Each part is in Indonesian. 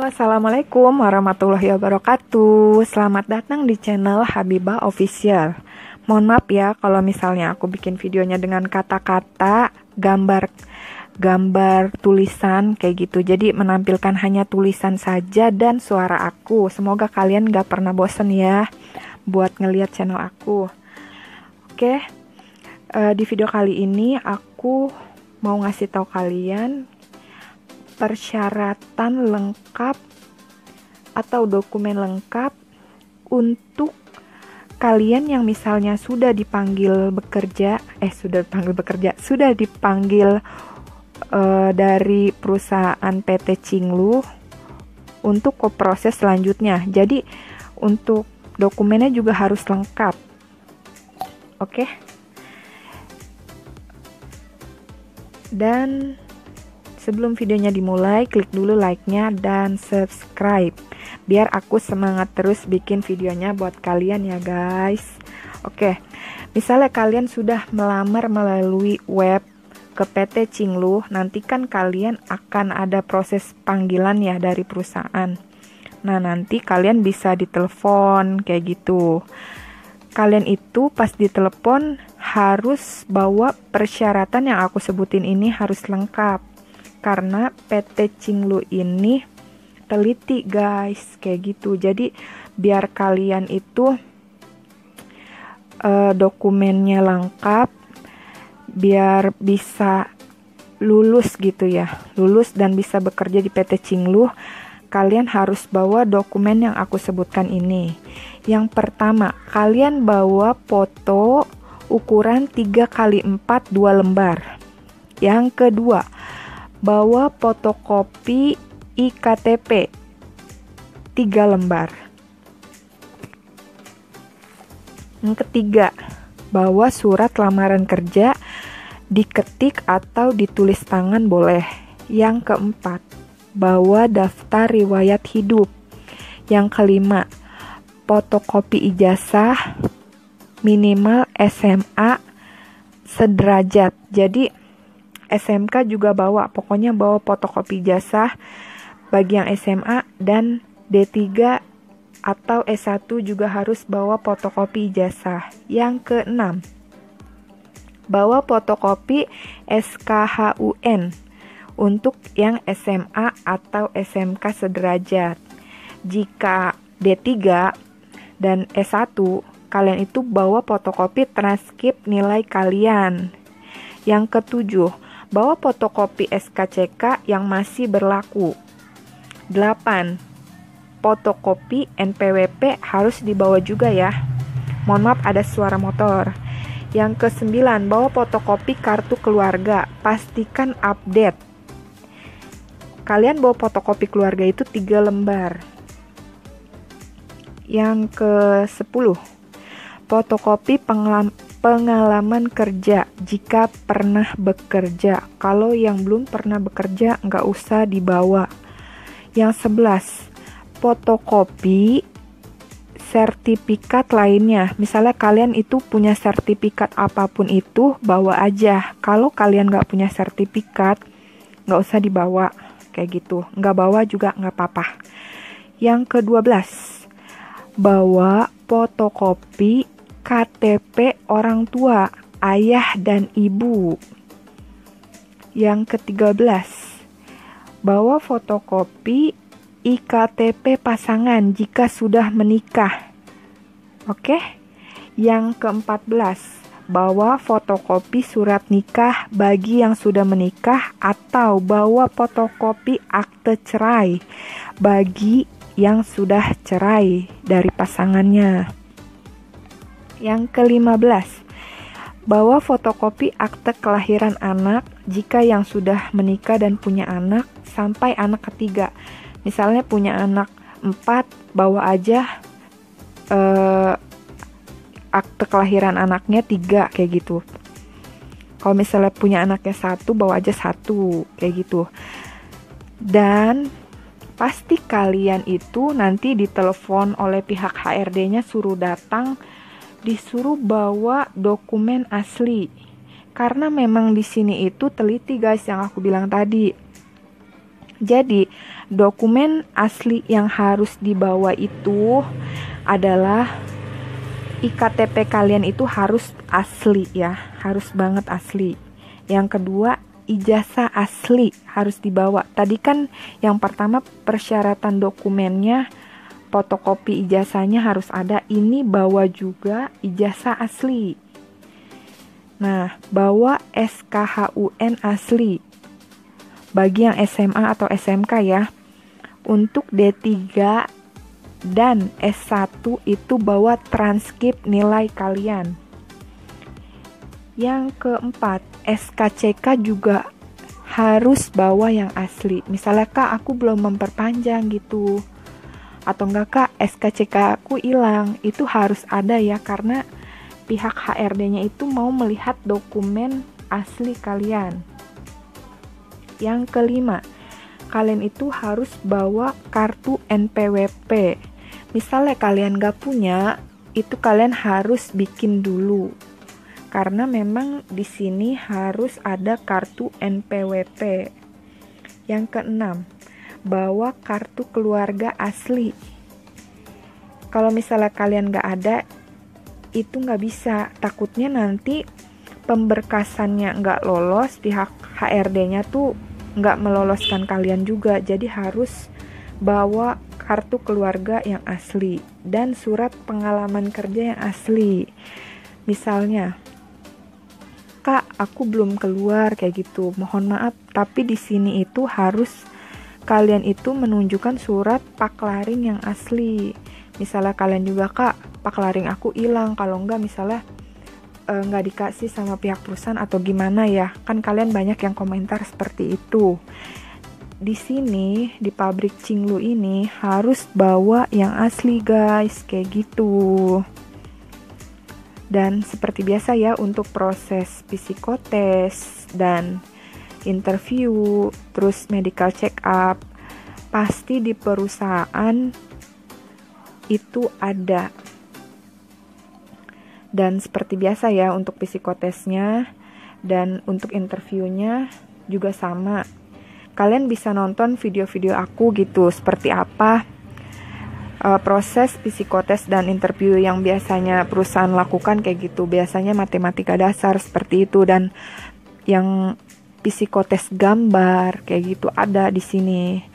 Assalamualaikum warahmatullahi wabarakatuh. Selamat datang di channel Habibah Official. Mohon maaf ya kalau misalnya aku bikin videonya dengan kata-kata, gambar tulisan kayak gitu. Jadi menampilkan hanya tulisan saja dan suara aku. Semoga kalian gak pernah bosen ya buat ngeliat channel aku. Oke, di video kali ini aku mau ngasih tahu kalian persyaratan lengkap atau dokumen lengkap untuk kalian yang misalnya sudah dipanggil dari perusahaan PT Cinglu untuk ke proses selanjutnya. Jadi untuk dokumennya juga harus lengkap. Oke. Dan sebelum videonya dimulai, klik dulu like-nya dan subscribe biar aku semangat terus bikin videonya buat kalian ya guys. Oke, misalnya kalian sudah melamar melalui web ke PT Cinglu, nanti kan kalian akan ada proses panggilan ya dari perusahaan. Nah, nanti kalian bisa ditelepon kayak gitu. Kalian itu pas ditelepon harus bawa persyaratan yang aku sebutin ini harus lengkap. Karena PT Cinglu ini teliti guys, kayak gitu. Jadi biar kalian itu dokumennya lengkap, biar bisa lulus gitu ya, lulus dan bisa bekerja di PT Cinglu, kalian harus bawa dokumen yang aku sebutkan ini. Yang pertama, kalian bawa foto ukuran 3x4 2 lembar. Yang kedua, bawa fotokopi IKTP 3 lembar. Yang ketiga, bawa surat lamaran kerja diketik atau ditulis tangan boleh. Yang keempat, bawa daftar riwayat hidup. Yang kelima, fotokopi ijazah minimal SMA sederajat. Jadi SMK juga bawa, pokoknya bawa fotokopi ijazah bagi yang SMA, dan D3 atau S1 juga harus bawa fotokopi ijazah. Yang keenam, bawa fotokopi SKHUN untuk yang SMA atau SMK sederajat. Jika D3 dan S1, kalian itu bawa fotokopi transkrip nilai kalian. Yang ketujuh, bawa fotokopi SKCK yang masih berlaku. 8. Fotokopi NPWP harus dibawa juga ya. Mohon maaf ada suara motor. Yang ke-9, bawa fotokopi kartu keluarga. Pastikan update. Kalian bawa fotokopi keluarga itu 3 lembar. Yang ke-10, fotokopi pengalaman kerja jika pernah bekerja. Kalau yang belum pernah bekerja nggak usah dibawa. Yang 11, fotokopi sertifikat lainnya. Misalnya kalian itu punya sertifikat apapun itu, bawa aja. Kalau kalian nggak punya sertifikat, nggak usah dibawa kayak gitu. Nggak bawa juga nggak apa-apa. Yang ke-12, bawa fotokopi KTP orang tua, ayah dan ibu. Yang ke-13, bawa fotokopi IKTP pasangan jika sudah menikah. Oke? Yang ke-14, bawa fotokopi surat nikah bagi yang sudah menikah atau bawa fotokopi akte cerai bagi yang sudah cerai dari pasangannya. Yang ke-15, bawa fotokopi akte kelahiran anak jika yang sudah menikah dan punya anak sampai anak ketiga. Misalnya punya anak 4, bawa aja akte kelahiran anaknya 3 kayak gitu. Kalau misalnya punya anaknya 1, bawa aja 1 kayak gitu. Dan pasti kalian itu nanti ditelepon oleh pihak HRD-nya suruh datang, disuruh bawa dokumen asli. Karena memang di sini itu teliti guys yang aku bilang tadi. Jadi, dokumen asli yang harus dibawa itu adalah IKTP kalian itu harus asli ya, harus banget asli. Yang kedua, ijazah asli harus dibawa. Tadi kan yang pertama persyaratan dokumennya, fotokopi ijazahnya harus ada. Ini bawa juga ijazah asli. Nah, bawa SKHUN asli. Bagi yang SMA atau SMK ya. Untuk D3 dan S1 itu bawa transkrip nilai kalian. Yang keempat, SKCK juga harus bawa yang asli. Misalnya kak, aku belum memperpanjang gitu. Atau enggak kak, SKCK aku hilang. Itu harus ada ya, karena pihak HRD-nya itu mau melihat dokumen asli kalian. Yang kelima, kalian itu harus bawa kartu NPWP. Misalnya kalian gak punya, itu kalian harus bikin dulu. Karena memang di sini harus ada kartu NPWP. Yang keenam, bawa kartu keluarga asli. Kalau misalnya kalian gak ada, itu gak bisa. Takutnya nanti pemberkasannya gak lolos, pihak HRD-nya tuh gak meloloskan kalian juga. Jadi harus bawa kartu keluarga yang asli dan surat pengalaman kerja yang asli. Misalnya, kak, aku belum keluar kayak gitu. Mohon maaf, tapi di sini itu harus kalian itu menunjukkan surat paklaring yang asli. Misalnya kalian juga, kak, paklaring aku hilang. Kalau enggak, misalnya nggak dikasih sama pihak perusahaan atau gimana ya. Kan kalian banyak yang komentar seperti itu. Di sini di pabrik Cinglu ini harus bawa yang asli guys, kayak gitu. Dan seperti biasa ya, untuk proses psikotes dan interview, terus medical check up, pasti di perusahaan itu ada. Dan seperti biasa ya, untuk psikotesnya dan untuk interviewnya juga sama. Kalian bisa nonton video-video aku gitu, seperti apa proses psikotes dan interview yang biasanya perusahaan lakukan kayak gitu. Biasanya matematika dasar seperti itu, dan yang psikotes gambar kayak gitu ada di sini.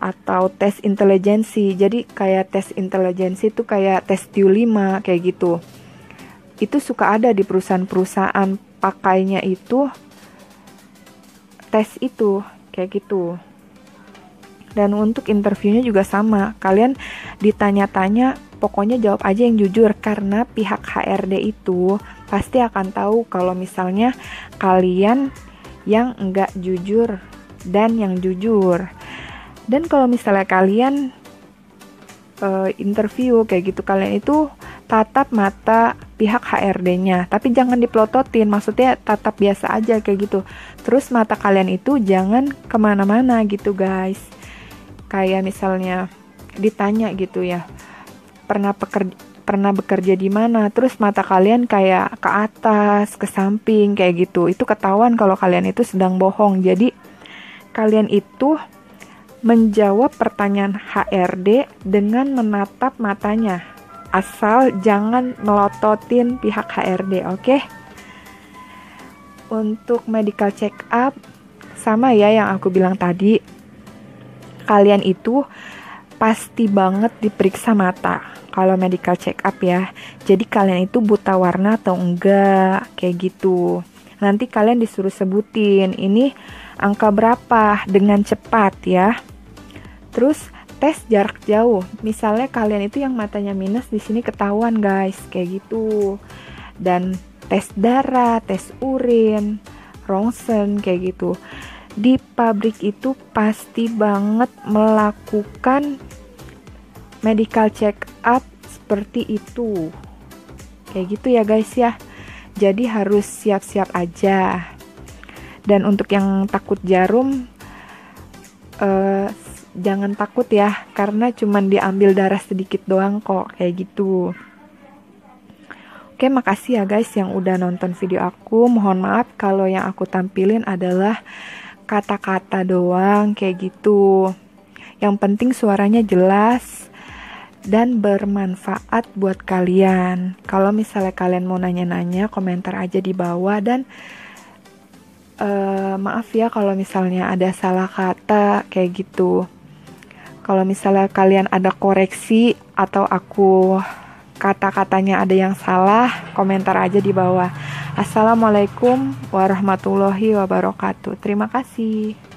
Atau tes intelijensi. Jadi kayak tes intelijensi itu kayak tes TU5 kayak gitu. Itu suka ada di perusahaan-perusahaan, pakainya itu tes itu kayak gitu. Dan untuk interviewnya juga sama, kalian ditanya-tanya pokoknya jawab aja yang jujur, karena pihak HRD itu pasti akan tahu kalau misalnya kalian yang enggak jujur dan yang jujur. Dan kalau misalnya kalian interview kayak gitu, kalian itu tatap mata pihak HRD-nya, tapi jangan dipelototin, maksudnya tatap biasa aja kayak gitu. Terus mata kalian itu jangan kemana-mana gitu guys. Kayak misalnya ditanya gitu ya, pernah bekerja di mana, terus mata kalian kayak ke atas, ke samping kayak gitu. Itu ketahuan kalau kalian itu sedang bohong. Jadi kalian itu menjawab pertanyaan HRD dengan menatap matanya. Asal jangan melototin pihak HRD, oke? Untuk medical check up, sama ya yang aku bilang tadi. Kalian itu pasti banget diperiksa mata kalau medical check up ya. Jadi kalian itu buta warna atau enggak, kayak gitu. Nanti kalian disuruh sebutin, ini angka berapa dengan cepat ya. Terus tes jarak jauh. Misalnya kalian itu yang matanya minus, di sini ketahuan guys, kayak gitu. Dan tes darah, tes urin, ronsen kayak gitu. Di pabrik itu pasti banget melakukan medical check up seperti itu. Kayak gitu ya guys ya. Jadi harus siap-siap aja. Dan untuk yang takut jarum, jangan takut ya, karena cuman diambil darah sedikit doang kok, kayak gitu. Oke, makasih ya guys yang udah nonton video aku. Mohon maaf kalau yang aku tampilin adalah kata-kata doang kayak gitu. Yang penting suaranya jelas dan bermanfaat buat kalian. Kalau misalnya kalian mau nanya-nanya, komentar aja di bawah. Dan maaf ya kalau misalnya ada salah kata kayak gitu. Kalau misalnya kalian ada koreksi atau aku kata-katanya ada yang salah, komentar aja di bawah. Assalamualaikum warahmatullahi wabarakatuh. Terima kasih.